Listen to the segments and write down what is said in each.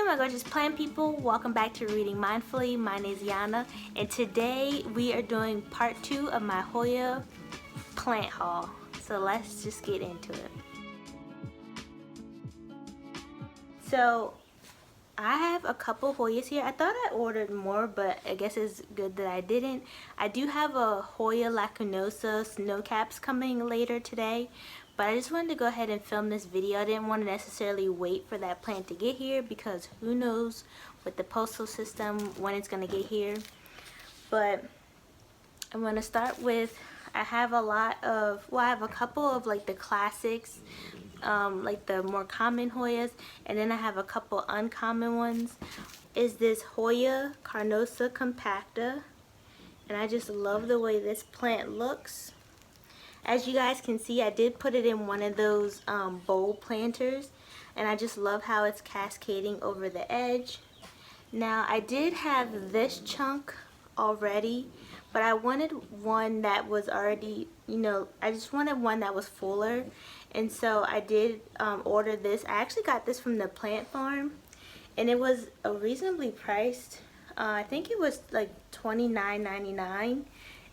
my gorgeous plant people, welcome back to Reading Mindfully. My name is Ayana, and today we are doing part 2 of my Hoya plant haul. So let's just get into it. So I have a couple Hoyas here. I thought I ordered more, but I guess it's good that I didn't. I do have a Hoya lacunosa snow caps coming later today, but I just wanted to go ahead and film this video. I didn't want to necessarily wait for that plant to get here because who knows with the postal system when it's going to get here. But I'm going to start with, I have a couple of like the classics, like the more common Hoyas, and then I have a couple uncommon ones. Is this Hoya carnosa compacta, and I just love the way this plant looks. As you guys can see, I did put it in one of those bowl planters, and I just love how it's cascading over the edge. Now I did have this chunk already, but I wanted one that was already, I just wanted one that was fuller. And so I did order this. I actually got this from the plant farm, and it was a reasonably priced. I think it was like $29.99.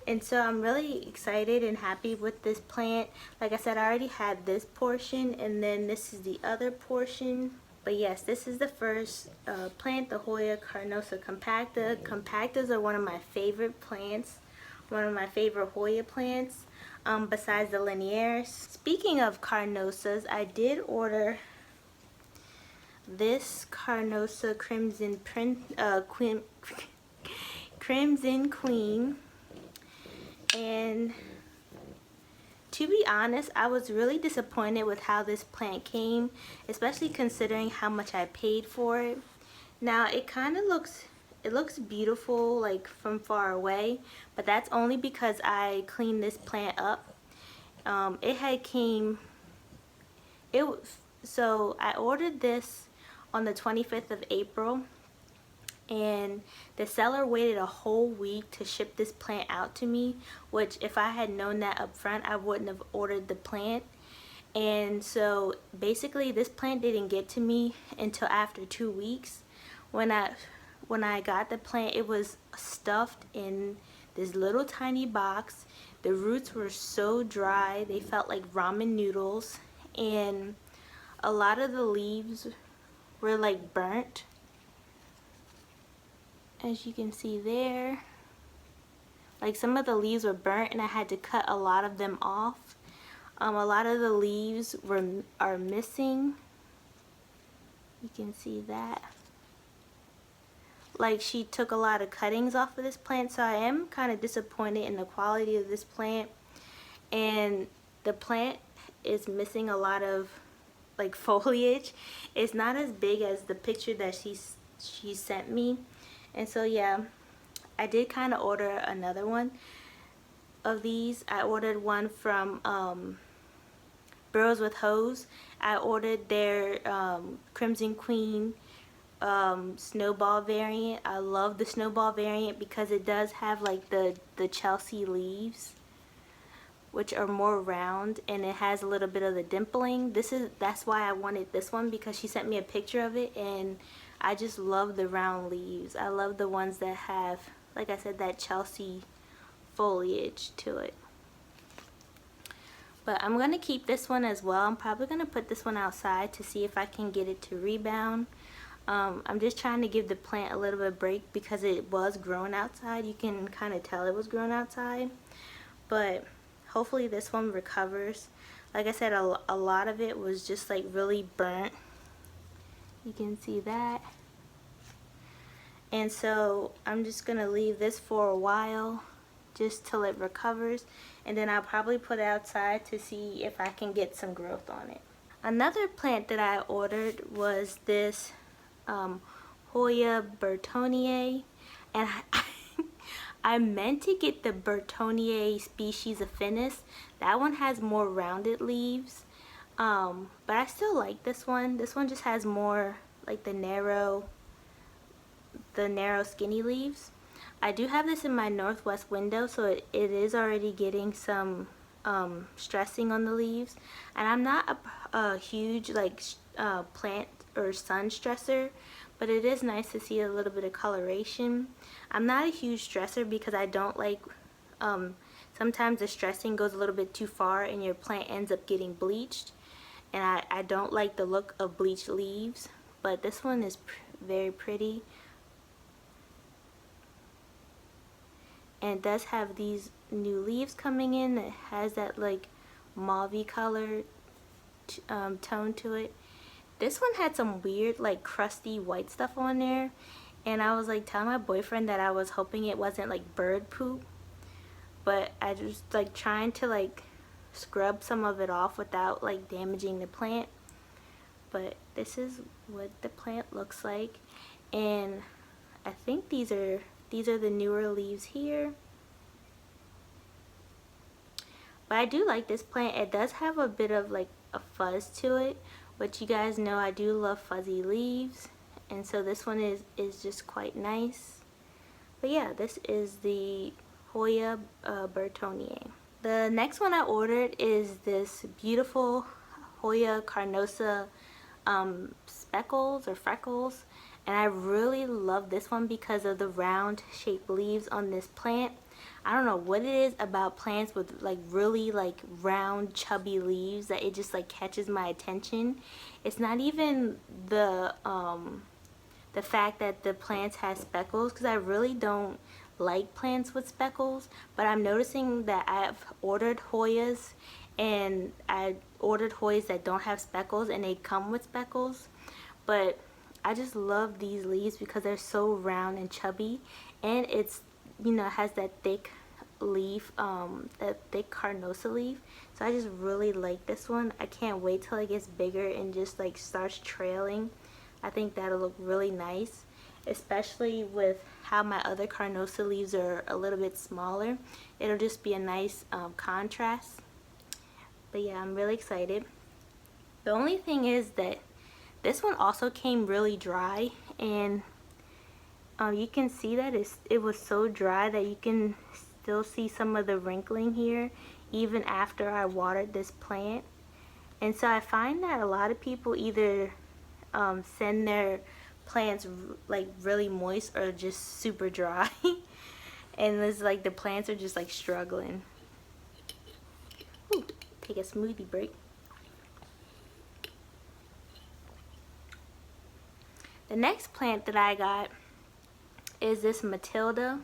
And so I'm really excited and happy with this plant. Like I said, I already had this portion, and then this is the other portion. But yes, this is the first plant, the Hoya carnosa compacta. Compactas are one of my favorite plants, one of my favorite Hoya plants, besides the lineaires. Speaking of carnosas, I did order this carnosa crimson queen. And to be honest, I was really disappointed with how this plant came, especially considering how much I paid for it. Now it kind of looks beautiful like from far away, but that's only because I cleaned this plant up. So I ordered this on the 25th of April, and the seller waited a whole week to ship this plant out to me, which if I had known that up front, I wouldn't have ordered the plant. And so basically this plant didn't get to me until after 2 weeks. When I got the plant, it was stuffed in this little tiny box. The roots were so dry, they felt like ramen noodles, and a lot of the leaves were like burnt. As you can see there, like some of the leaves were burnt, and I had to cut a lot of them off. A lot of the leaves are missing. You can see that. Like she took a lot of cuttings off of this plant, so I am kind of disappointed in the quality of this plant. And the plant is missing a lot of like foliage. It's not as big as the picture that she sent me. And so yeah, I did kind of order another one of these. I ordered one from Burrows with Hose. I ordered their Crimson Queen snowball variant. I love the snowball variant because it does have like the Chelsea leaves, which are more round, and it has a little bit of the dimpling. That's why I wanted this one, because she sent me a picture of it, and I just love the round leaves. I love the ones that have, like I said, that Chelsea foliage to it. But I'm going to keep this one as well. I'm probably going to put this one outside to see if I can get it to rebound. I'm just trying to give the plant a little bit of break because it was grown outside. You can kind of tell it was grown outside. But hopefully this one recovers. Like I said, a lot of it was just like really burnt. You can see that. And so I'm just going to leave this for a while just till it recovers, and then I'll probably put it outside to see if I can get some growth on it. Another plant that I ordered was this Hoya bertonier, and I meant to get the bertonier species affinis. That one has more rounded leaves. But I still like this one. This one just has more like the narrow skinny leaves. I do have this in my northwest window, so it is already getting some stressing on the leaves. And I'm not a huge like plant or sun stressor, but it is nice to see a little bit of coloration. I'm not a huge stresser because I don't like, sometimes the stressing goes a little bit too far and your plant ends up getting bleached, and I don't like the look of bleached leaves, but this one is very pretty. And it does have these new leaves coming in. It has that like mauve color tone to it. This one had some weird like crusty white stuff on there, and I was like telling my boyfriend that I was hoping it wasn't like bird poop, but I just like trying to like scrub some of it off without like damaging the plant. But this is what the plant looks like, and I think these are the newer leaves here. But I do like this plant. It does have a bit of like a fuzz to it, which you guys know I do love fuzzy leaves, and so this one is just quite nice. But yeah, this is the Hoya bertonier. The next one I ordered is this beautiful Hoya carnosa speckles or freckles, and I really love this one because of the round shaped leaves on this plant. I don't know what it is about plants with like really like round chubby leaves that it just like catches my attention. It's not even the fact that the plants have speckles, because I really don't like plants with speckles, but I'm noticing that I've ordered Hoyas and I ordered Hoyas that don't have speckles and they come with speckles. But I just love these leaves because they're so round and chubby, and it's, you know, has that thick leaf, that thick carnosa leaf. So I just really like this one. I can't wait till it gets bigger and just like starts trailing. I think that'll look really nice, especially with how my other carnosa leaves are a little bit smaller. It'll just be a nice contrast. But yeah, I'm really excited. The only thing is that this one also came really dry, and you can see that it was so dry that you can still see some of the wrinkling here even after I watered this plant. And so I find that a lot of people either send their plants like really moist or just super dry and it's like the plants are just like struggling. Ooh, take a smoothie break. The next plant that I got is this Matilda,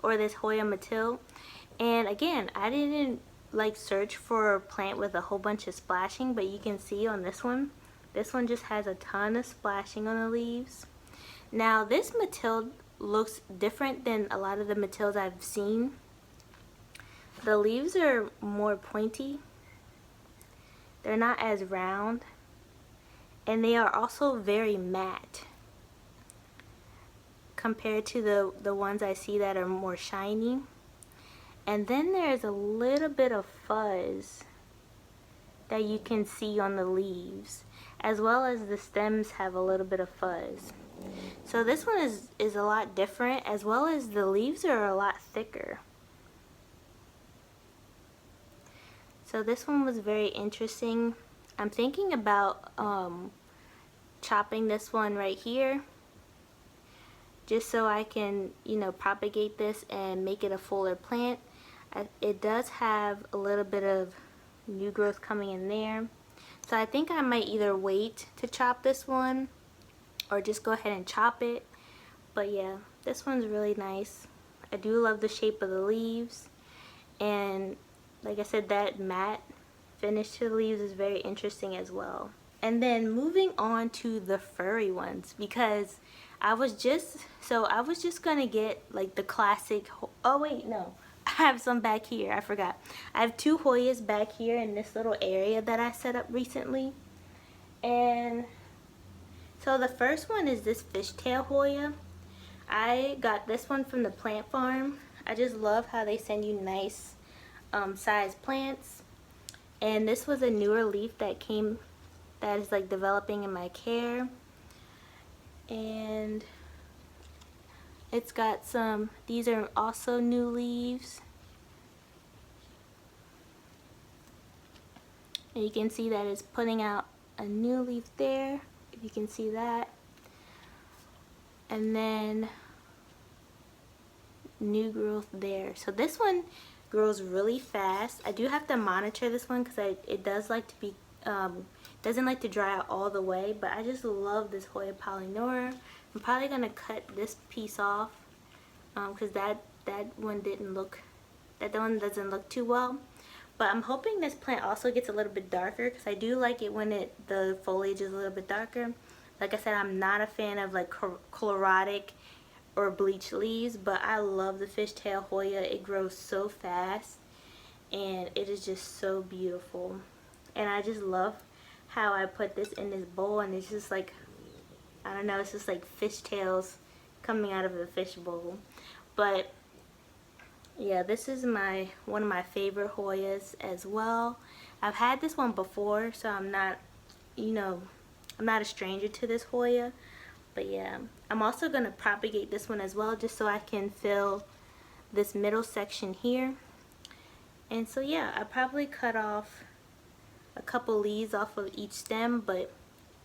or this Hoya Matilda. And again, I didn't like search for a plant with a whole bunch of splashing, but you can see on this one just has a ton of splashing on the leaves. Now this Matilda looks different than a lot of the Matildas I've seen. The leaves are more pointy. They're not as round. And they are also very matte compared to the ones I see that are more shiny. And then there's a little bit of fuzz that you can see on the leaves, as well as the stems have a little bit of fuzz. So this one is a lot different, as well as the leaves are a lot thicker. So this one was very interesting. I'm thinking about chopping this one right here, just so I can, you know, propagate this and make it a fuller plant. It does have a little bit of new growth coming in there, so I think I might either wait to chop this one or just go ahead and chop it. But yeah, this one's really nice. I do love the shape of the leaves, and like I said, that matte finish to the leaves is very interesting as well. And then moving on to the furry ones, because I was just gonna get like the classic, oh wait, no, I have some back here, I forgot. I have two Hoyas back here in this little area that I set up recently. And so the first one is this Fishtail Hoya. I got this one from the plant farm. I just love how they send you nice sized plants. And this was a newer leaf that is like developing in my care. And it's got some, these are also new leaves. And you can see that it's putting out a new leaf there. if you can see that. And then new growth there. So this one grows really fast. I do have to monitor this one because it does like to be doesn't like to dry out all the way, but I just love this Hoya polyneura. I'm probably gonna cut this piece off because that one doesn't look too well. But I'm hoping this plant also gets a little bit darker because I do like it when the foliage is a little bit darker. Like I said, I'm not a fan of like chlorotic or bleached leaves, but I love the Fishtail Hoya. It grows so fast and it is just so beautiful. And I just love how I put this in this bowl, and it's just like, I don't know, it's just like fishtails coming out of the fish bowl. But yeah, this is one of my favorite Hoyas as well. I've had this one before, so I'm not, I'm not a stranger to this Hoya. But yeah, I'm also going to propagate this one as well, just so I can fill this middle section here. And so yeah, I probably cut off a couple leaves off of each stem, but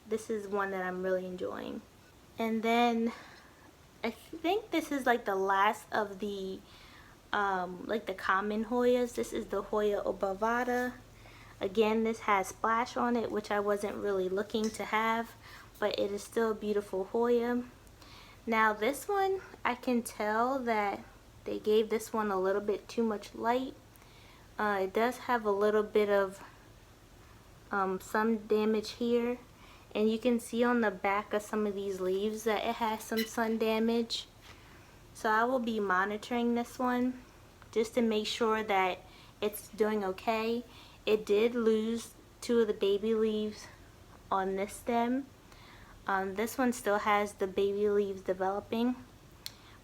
this is one that I'm really enjoying. And then I think this is like the last of the like the common Hoyas. This is the Hoya obavada. Again, this has splash on it, which I wasn't really looking to have, but it is still a beautiful Hoya. Now this one, I can tell that they gave this one a little bit too much light. It does have a little bit of sun damage here, and you can see on the back of some of these leaves that it has some sun damage. So I will be monitoring this one just to make sure that it's doing okay. It did lose 2 of the baby leaves on this stem. This one still has the baby leaves developing,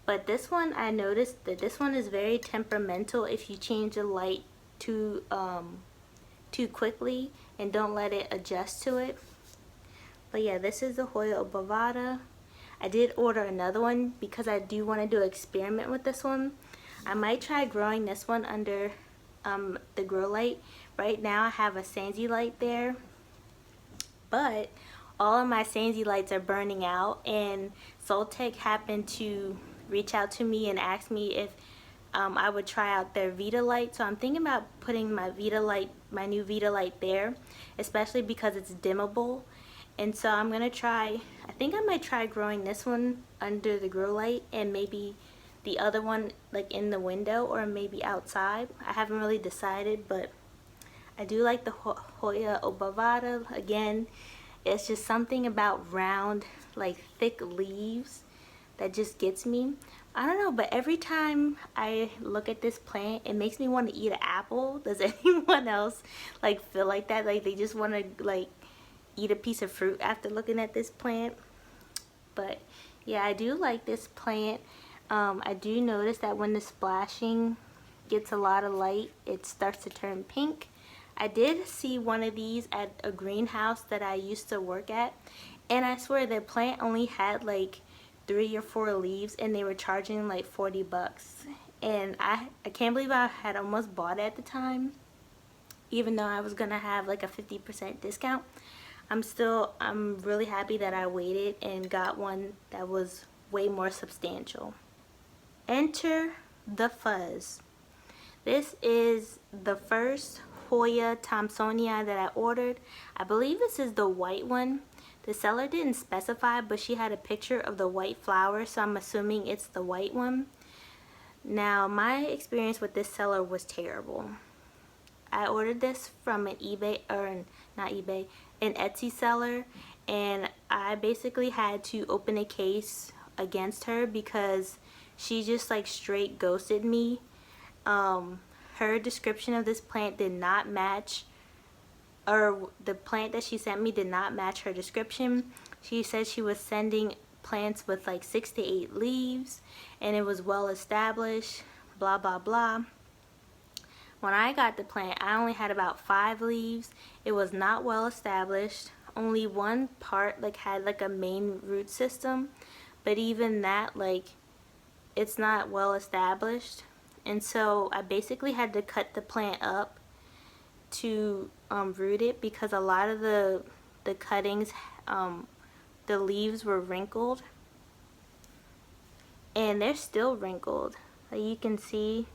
but this one, I noticed that this one is very temperamental if you change the light too quickly and don't let it adjust to it. But yeah, this is the Hoya obavada. I did order another one because I do want to do an experiment with this one. I might try growing this one under the grow light. Right now I have a Sansi light there, but all of my Sansi lights are burning out, and Soltech happened to reach out to me and ask me if I would try out their Vita light. So I'm thinking about putting my new Vita light there, especially because it's dimmable. And so I'm gonna try, I think I might try growing this one under the grow light and maybe the other one like in the window or maybe outside. I haven't really decided, but I do like the Hoya obavada. Again, it's just something about round, like thick leaves that just gets me. I don't know, but every time I look at this plant, it makes me want to eat an apple. Does anyone else like feel like that? Like they just want to like eat a piece of fruit after looking at this plant? But yeah, I do like this plant. I do notice that when the splashing gets a lot of light, it starts to turn pink. I did see one of these at a greenhouse that I used to work at, and I swear the plant only had like 3 or 4 leaves, and they were charging like 40 bucks. And I can't believe I had almost bought it at the time, even though I was gonna have like a 50% discount. I'm really happy that I waited and got one that was way more substantial. Enter the fuzz. This is the first Hoya thomsonii that I ordered. I believe this is the white one. The seller didn't specify, but she had a picture of the white flower, so I'm assuming it's the white one. Now, my experience with this seller was terrible. I ordered this from an an Etsy seller, and I basically had to open a case against her because she just like straight ghosted me. Her description of this plant did not match, or the plant that she sent me did not match her description. She said she was sending plants with like 6 to 8 leaves and it was well established, blah blah blah. When I got the plant, I only had about 5 leaves. It was not well established. Only one part like had like a main root system, but even that, like, it's not well established. And so I basically had to cut the plant up to root it because a lot of the cuttings the leaves were wrinkled, and they're still wrinkled. Like you can see,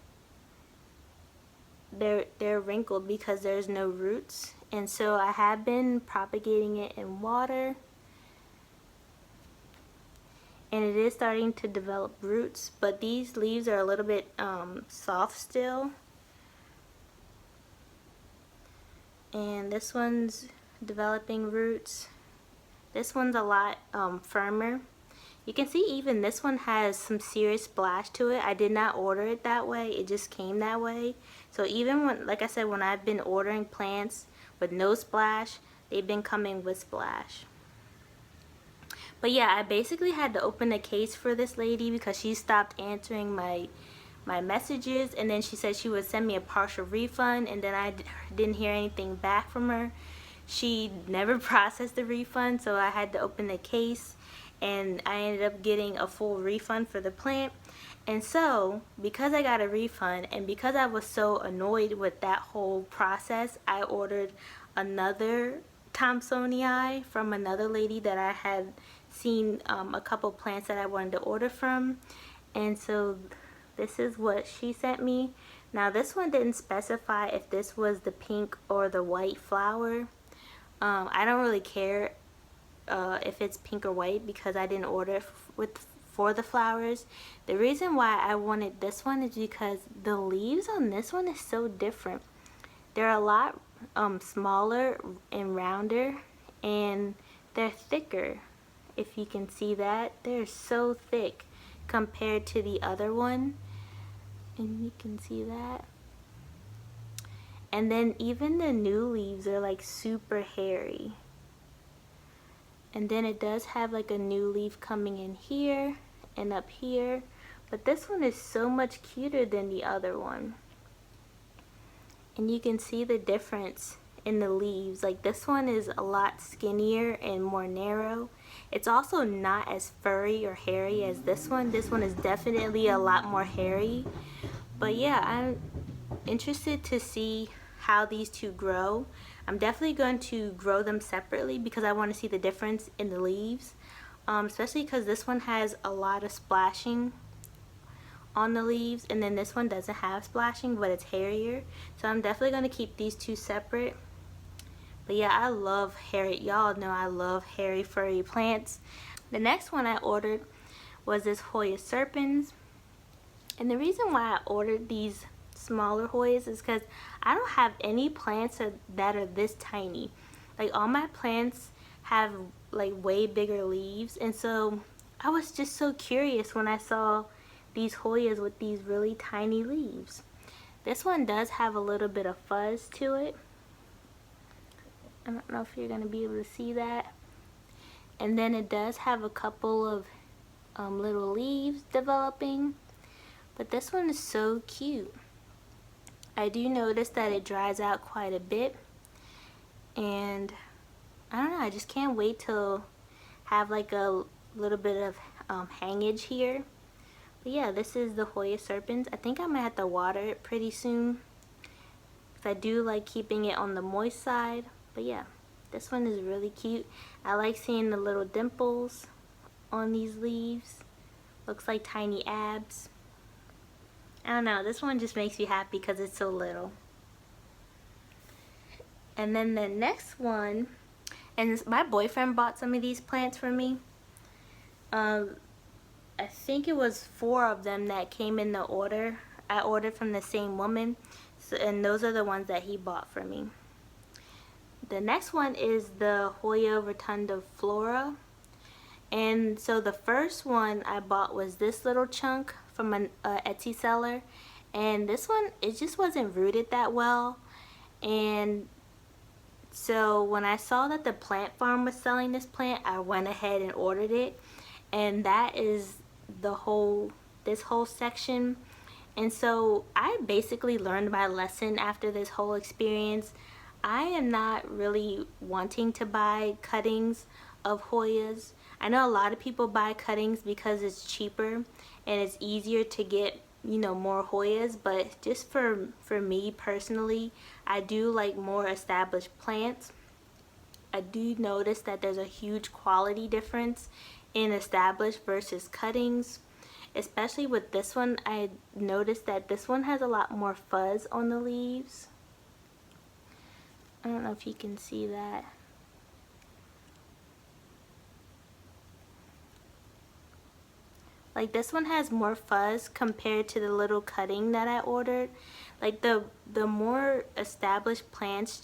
they're wrinkled because there's no roots. And so I have been propagating it in water, and it is starting to develop roots, but these leaves are a little bit soft still. And this one's developing roots. This one's a lot firmer. You can see even this one has some serious splash to it. I did not order it that way, it just came that way. So even when, like I said, when I've been ordering plants with no splash, they've been coming with splash. But yeah, I basically had to open a case for this lady because she stopped answering my messages, and then she said she would send me a partial refund, and then I didn't hear anything back from her. She never processed the refund, so I had to open the case, and I ended up getting a full refund for the plant. And so because I got a refund, and because I was so annoyed with that whole process, I ordered another thomsonii from another lady that I had seen a couple plants that I wanted to order from. And so this is what she sent me. Now this one didn't specify if this was the pink or the white flower. I don't really care if it's pink or white because I didn't order it for the flowers. The reason why I wanted this one is because the leaves on this one is so different. They're a lot smaller and rounder, and they're thicker. If you can see that, they're so thick compared to the other one, and you can see that. And then even the new leaves are like super hairy. And then it does have like a new leaf coming in here and up here, but this one is so much cuter than the other one. And you can see the difference in the leaves. Like this one is a lot skinnier and more narrow. It's also not as furry or hairy as this one. This one is definitely a lot more hairy. But yeah, I'm interested to see how these two grow. I'm definitely going to grow them separately because I want to see the difference in the leaves, especially because this one has a lot of splashing on the leaves, and then this one doesn't have splashing, but it's hairier. So I'm definitely going to keep these two separate. But yeah, I love hairy, y'all know I love hairy furry plants. The next one I ordered was this Hoya serpens. And the reason why I ordered these smaller Hoyas is because I don't have any plants that are this tiny. Like all my plants have like way bigger leaves, and so I was just so curious when I saw these Hoyas with these really tiny leaves. This one does have a little bit of fuzz to it. I don't know if you're going to be able to see that. And then it does have a couple of little leaves developing. But this one is so cute. I do notice that it dries out quite a bit. And I don't know, I just can't wait to have like a little bit of hangage here. But yeah, this is the Hoya serpens. I think I might have to water it pretty soon, because I do like keeping it on the moist side. But yeah, this one is really cute. I like seeing the little dimples on these leaves. Looks like tiny abs. I don't know, this one just makes me happy because it's so little. And then the next one, and my boyfriend bought some of these plants for me. I think it was 4 of them that came in the order. I ordered from the same woman, so, and those are the ones that he bought for me. The next one is the Hoya rotundaflora. And so the first one I bought was this little chunk from an Etsy seller, and this one, it just wasn't rooted that well. And so when I saw that the plant farm was selling this plant, I went ahead and ordered it, and that is this whole section. And so I basically learned my lesson after this whole experience. I am not really wanting to buy cuttings of Hoyas. I know a lot of people buy cuttings because it's cheaper and it's easier to get, you know, more Hoyas, but just for me personally, I do like more established plants. I do notice that there's a huge quality difference in established versus cuttings. Especially with this one, I noticed that this one has a lot more fuzz on the leaves. I don't know if you can see that. Like this one has more fuzz compared to the little cutting that I ordered. Like the more established plants,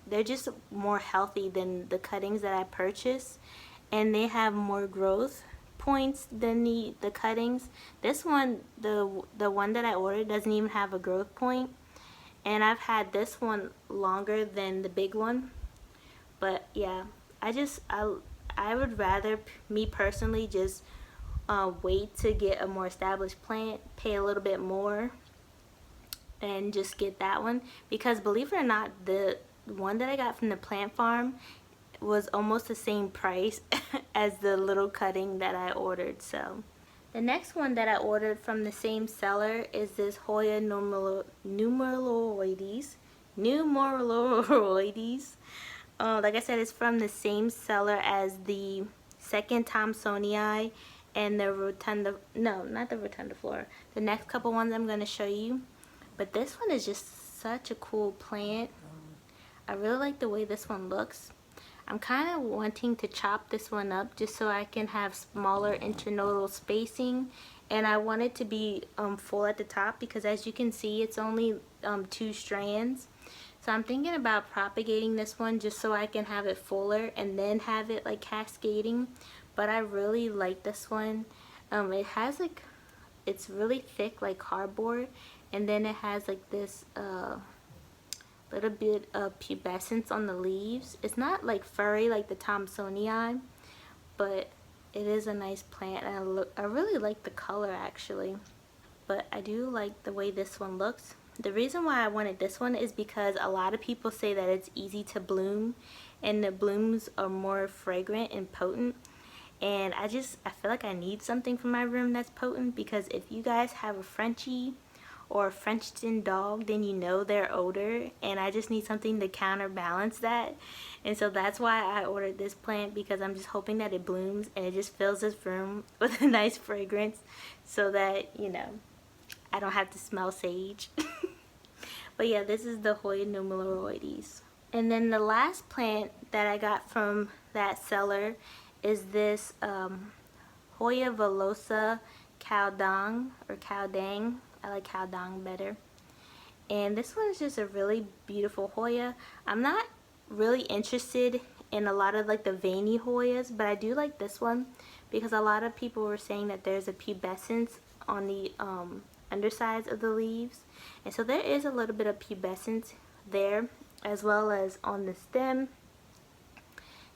they're just more healthy than the cuttings that I purchased, and they have more growth points than the cuttings. This one, the one that I ordered, doesn't even have a growth point, and I've had this one longer than the big one. But yeah, I would rather, me personally, just wait to get a more established plant, pay a little bit more, and just get that one, because believe it or not, the one that I got from the plant farm was almost the same price as the little cutting that I ordered. So the next one that I ordered from the same seller is this Hoya nummularioides. Like I said, it's from the same seller as the second thomsonii and the not the rotundaflora. The next couple ones I'm going to show you. But this one is just such a cool plant. I really like the way this one looks. I'm kind of wanting to chop this one up just so I can have smaller internodal spacing, and I want it to be full at the top, because as you can see, it's only 2 strands. So I'm thinking about propagating this one just so I can have it fuller and then have it like cascading. But I really like this one. It has like, it's really thick like cardboard, and then it has like this little bit of pubescence on the leaves. It's not like furry like the thomsonii, but it is a nice plant, and I really like the color actually. But I do like the way this one looks. The reason why I wanted this one is because a lot of people say that it's easy to bloom, and the blooms are more fragrant and potent. And I feel like I need something for my room that's potent, because if you guys have a Frenchie or a Frenchton dog, then you know their odor, and I just need something to counterbalance that. And so that's why I ordered this plant, because I'm just hoping that it blooms and it just fills this room with a nice fragrance, so that, you know, I don't have to smell sage. But yeah, this is the Hoya nummularioides. And then the last plant that I got from that seller is this Hoya velosa cowdang, or cowdang. I like cowdang better. And this one is just a really beautiful Hoya. I'm not really interested in a lot of like the veiny Hoyas, but I do like this one because a lot of people were saying that there's a pubescence on the undersides of the leaves. And so there is a little bit of pubescence there, as well as on the stem.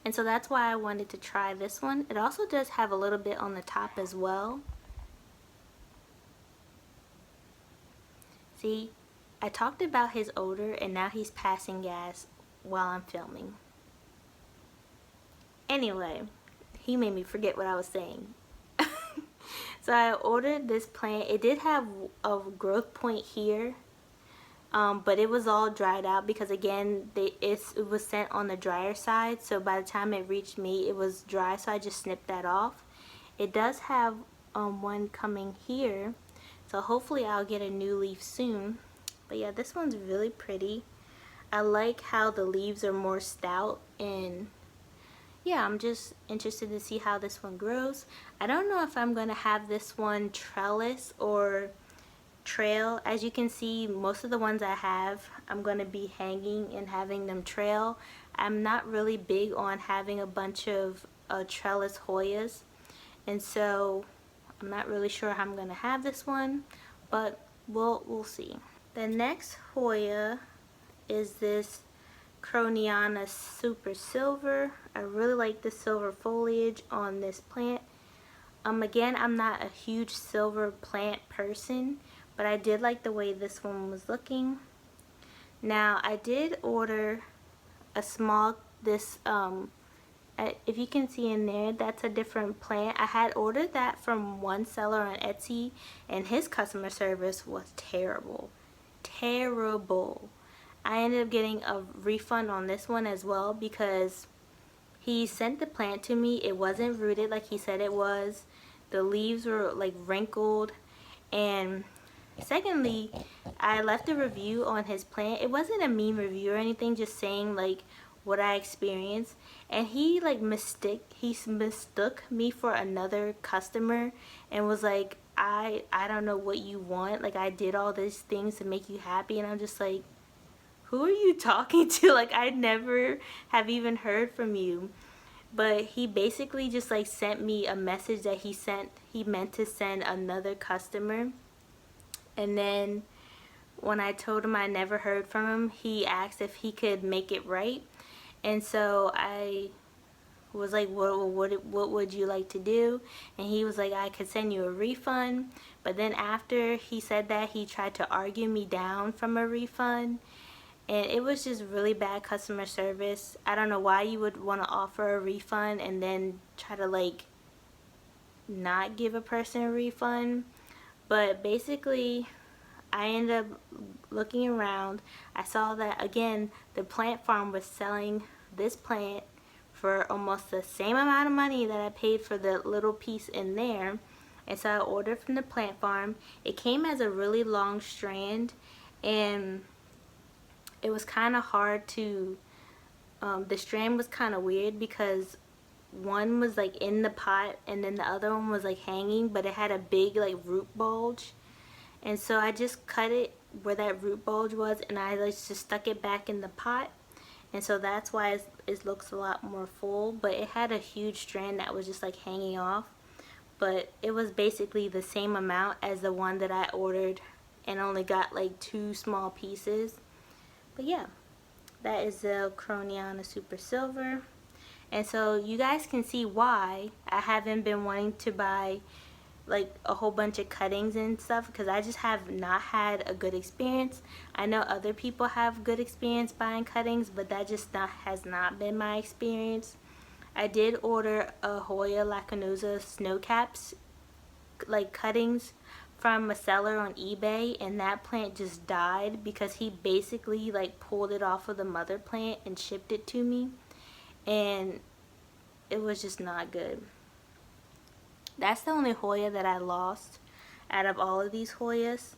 And so that's why I wanted to try this one. It also does have a little bit on the top as well. See, I talked about his odor, and now he's passing gas while I'm filming. Anyway, he made me forget what I was saying. So I ordered this plant. It did have a growth point here, but it was all dried out because, again, it was sent on the drier side. So by the time it reached me, it was dry, so I just snipped that off. It does have one coming here, so hopefully I'll get a new leaf soon. But yeah, this one's really pretty. I like how the leaves are more stout, and yeah, I'm just interested to see how this one grows. I don't know if I'm going to have this one trellis or trail. As you can see, most of the ones I have, I'm going to be hanging and having them trail. I'm not really big on having a bunch of trellis Hoyas, and so I'm not really sure how I'm going to have this one, but we'll see. The next Hoya is this Croniana Super Silver. I really like the silver foliage on this plant. Again, I'm not a huge silver plant person, but I did like the way this one was looking. Now, I did order a small, if you can see in there, that's a different plant. I had ordered that from one seller on Etsy, and his customer service was terrible. Terrible. I ended up getting a refund on this one as well, because He sent the plant to me. It wasn't rooted like he said it was. The leaves were like wrinkled. And secondly, I left a review on his plant. It wasn't a mean review or anything, just saying like what I experienced. And he like mistook me for another customer and was like, I don't know what you want. Like, I did all these things to make you happy. And I'm just like, who are you talking to? Like, I never have even heard from you. But he basically just like sent me a message that he meant to send another customer. And then when I told him I never heard from him, he asked if he could make it right. And so I was like, what would you like to do? And he was like, I could send you a refund. But then after he said that, he tried to argue me down from a refund. And it was just really bad customer service. I don't know why you would want to offer a refund and then try to like not give a person a refund. But basically, I ended up looking around. I saw that again, the plant farm was selling this plant for almost the same amount of money that I paid for the little piece in there. And so I ordered from the plant farm. It came as a really long strand, and it was kind of hard to, the strand was kind of weird because one was like in the pot and then the other one was like hanging, but it had a big like root bulge. And so I just cut it where that root bulge was, and I like just stuck it back in the pot. And so that's why it looks a lot more full, but it had a huge strand that was just like hanging off. But it was basically the same amount as the one that I ordered and only got like 2 small pieces. But yeah, that is the Croniana Super Silver. And so you guys can see why I haven't been wanting to buy like a whole bunch of cuttings and stuff, because I just have not had a good experience. I know other people have good experience buying cuttings, but that just has not been my experience. I did order a Hoya lacanosa snow caps like cuttings from a seller on eBay, and that plant just died because he basically like pulled it off of the mother plant and shipped it to me, and it was just not good. That's the only Hoya that I lost out of all of these Hoyas.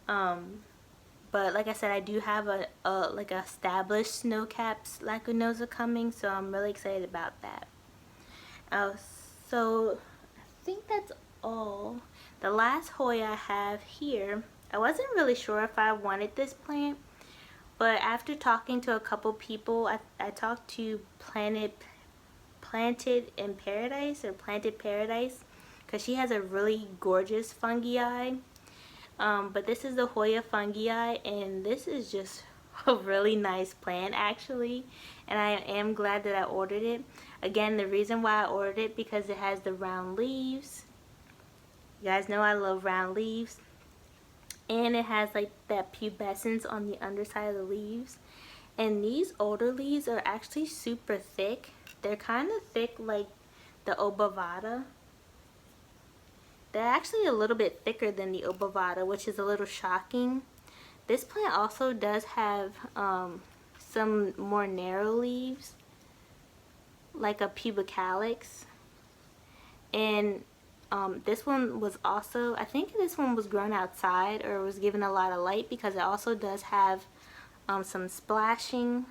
But like I said, I do have a like established snow caps lacanosa coming, so I'm really excited about that. So I think that's all. The last Hoya I have here, I wasn't really sure if I wanted this plant, but after talking to a couple people, I talked to Planted in Paradise, or Planted Paradise, because she has a really gorgeous fungi. But this is the Hoya fungii, and this is just a really nice plant actually, and I am glad that I ordered it. Again, the reason why I ordered it because it has the round leaves. You guys know I love round leaves. And it has like that pubescence on the underside of the leaves. And these older leaves are actually super thick. They're kind of thick like the obavada. They're actually a little bit thicker than the obavada, which is a little shocking. This plant also does have some more narrow leaves, like a pubicalyx. And this one was also, I think this one was grown outside or was given a lot of light, because it also does have some splashing.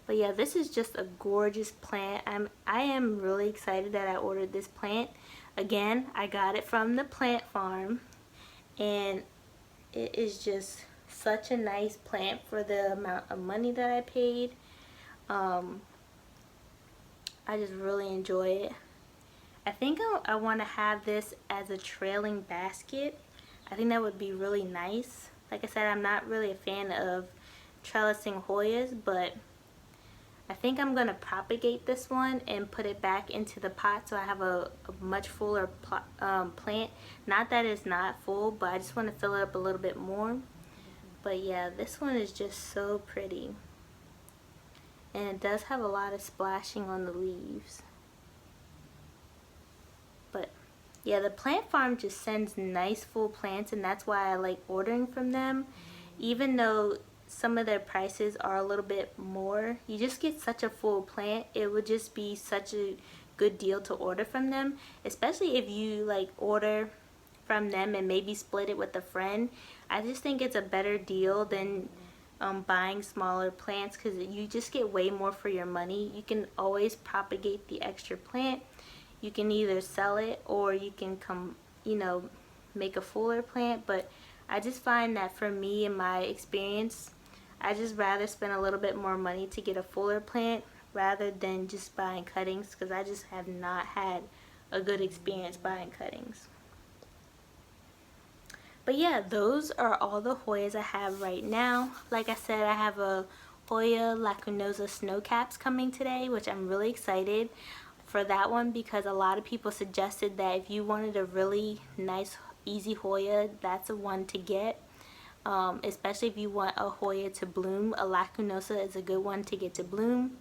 But yeah, this is just a gorgeous plant. I am really excited that I ordered this plant. Again, I got it from the plant farm, and it is just such a nice plant for the amount of money that I paid. I just really enjoy it. I think I want to have this as a trailing basket. I think that would be really nice. Like I said, I'm not really a fan of trellising Hoyas, but I think I'm going to propagate this one and put it back into the pot so I have a much fuller plant. Not that it's not full, but I just want to fill it up a little bit more. But yeah, this one is just so pretty. And it does have a lot of splashing on the leaves. But yeah, the plant farm just sends nice full plants, and that's why I like ordering from them. Even though some of their prices are a little bit more. You just get such a full plant. It would just be such a good deal to order from them, especially if you like order from them and maybe split it with a friend. I just think it's a better deal than buying smaller plants, because you just get way more for your money. You can always propagate the extra plant. You can either sell it or you can make a fuller plant. But I just find that for me, in my experience, I just rather spend a little bit more money to get a fuller plant rather than just buying cuttings, because I just have not had a good experience buying cuttings. But yeah, those are all the Hoyas I have right now. Like I said, I have a Hoya lacunosa snowcaps coming today, which I'm really excited for that one, because a lot of people suggested that if you wanted a really nice, easy Hoya, that's a one to get. Especially if you want a Hoya to bloom, a lacunosa is a good one to get to bloom.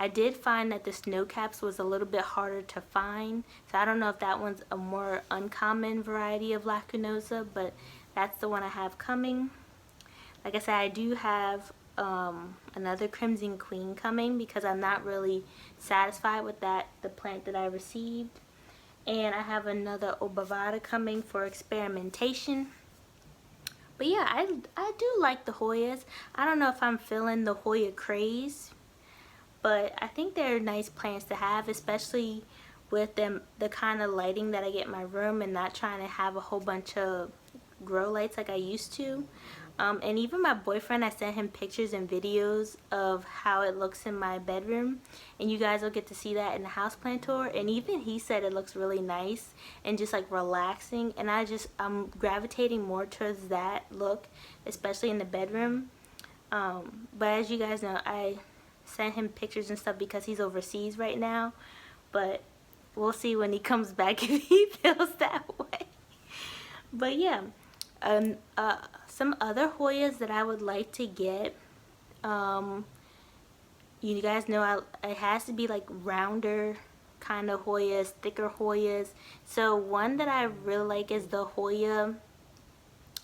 I did find that the snowcaps was a little bit harder to find, so I don't know if that one's a more uncommon variety of lacunosa, but that's the one I have coming. Like I said, I do have another Crimson Queen coming, because I'm not really satisfied with the plant that I received. And I have another obavada coming for experimentation. But yeah, I do like the Hoyas. I don't know if I'm feeling the Hoya craze, but I think they're nice plants to have, especially with the kind of lighting that I get in my room, and not trying to have a whole bunch of grow lights like I used to. And even my boyfriend, I sent him pictures and videos of how it looks in my bedroom, and you guys will get to see that in the houseplant tour. And even he said it looks really nice and just like relaxing, and I'm gravitating more towards that look, especially in the bedroom. But as you guys know, I sent him pictures and stuff because he's overseas right now, but we'll see when he comes back if he feels that way. But yeah, some other Hoyas that I would like to get, you guys know it has to be like rounder kind of Hoyas, thicker Hoyas. So one that I really like is the Hoya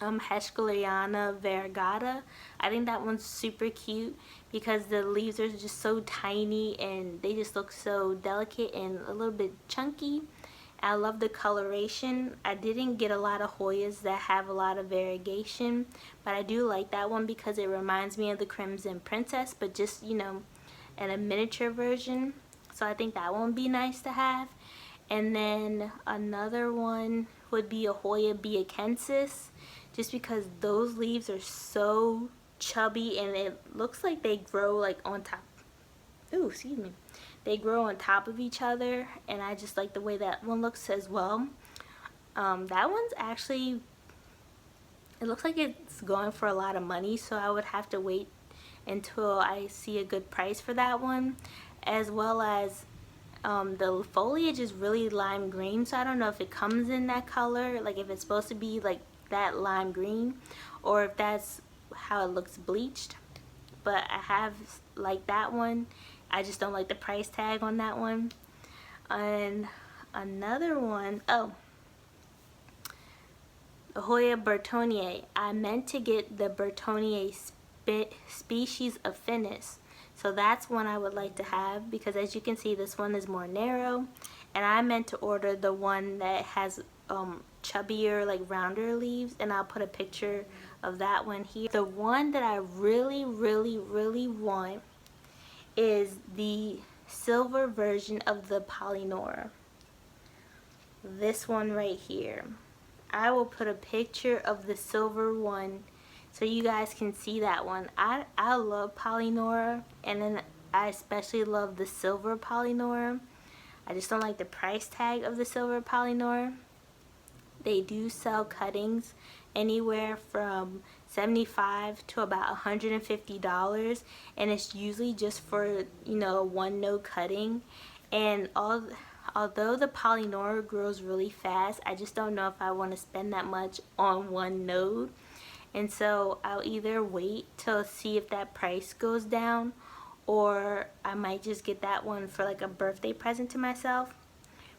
Croniana variegata. I think that one's super cute because the leaves are just so tiny and they just look so delicate and a little bit chunky. I love the coloration. I didn't get a lot of Hoyas that have a lot of variegation, but I do like that one because it reminds me of the Crimson Princess, but just, in a miniature version. So I think that one would be nice to have. And then another one would be a Hoya biacensis, just because those leaves are so chubby and it looks like they grow like on top. Ooh, excuse me. They grow on top of each other, and I just like the way that one looks as well. That one's actually, it looks like it's going for a lot of money, so I would have to wait until I see a good price for that one. As well as the foliage is really lime green, so I don't know if it comes in that color, like if it's supposed to be like that lime green, or if that's how it looks bleached. But I have like that one. I just don't like the price tag on that one. And another one, the Hoya bertonier. I meant to get the bertonier species affinis. So that's one I would like to have, because as you can see, this one is more narrow, and I meant to order the one that has chubbier, like rounder leaves, and I'll put a picture of that one here. The one that I really want is the silver version of the Polynora. This one right here. I will put a picture of the silver one so you guys can see that one. I love Polynora, and then I especially love the silver Polynora. I just don't like the price tag of the silver Polynora. They do sell cuttings anywhere from $75 to about $150, and it's usually just for a one node cutting. And although the Polynora grows really fast, I just don't know if I want to spend that much on one node. And so I'll either wait till see if that price goes down, or I might just get that one for like a birthday present to myself.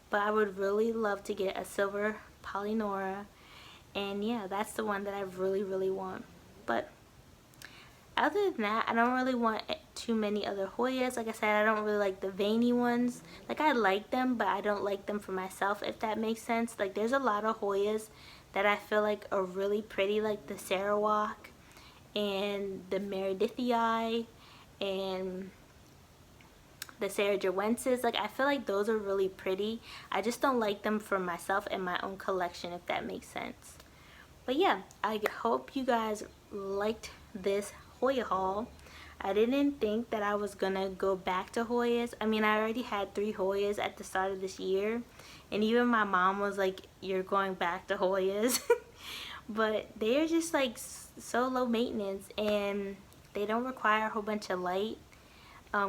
But I would really love to get a silver Polynora, and yeah, that's the one that I really want. But other than that, I don't really want too many other Hoyas. Like I said, I don't really like the veiny ones. Like, I like them, but I don't like them for myself, if that makes sense. Like, there's a lot of Hoyas that I feel like are really pretty, like the Sarawak and the Meredithii and the Sarajewensis. Like, I feel like those are really pretty. I just don't like them for myself and my own collection, if that makes sense. But yeah, I hope you guys liked this Hoya haul. I didn't think that I was gonna go back to Hoyas. I mean, I already had 3 Hoyas at the start of this year, and even my mom was like, you're going back to Hoyas. But they're just like so low maintenance, and they don't require a whole bunch of light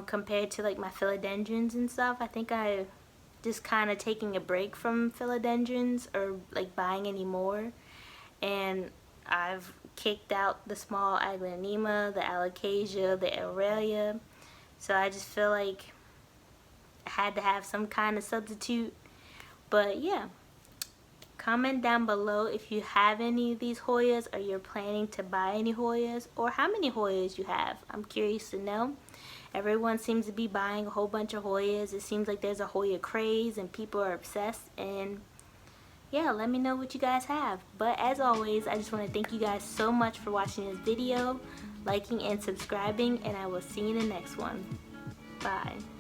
compared to like my philodendrons and stuff. I think I just kind of taking a break from philodendrons or like buying any more, and I've kicked out the small aglaonema, the alocasia, the aurelia. So I just feel like I had to have some kind of substitute. But yeah, comment down below if you have any of these Hoyas, or you're planning to buy any Hoyas, or how many Hoyas you have. I'm curious to know. Everyone seems to be buying a whole bunch of Hoyas. It seems like there's a Hoya craze and people are obsessed, and yeah, let me know what you guys have. But as always, I just want to thank you guys so much for watching this video, liking and subscribing, and I will see you in the next one. Bye.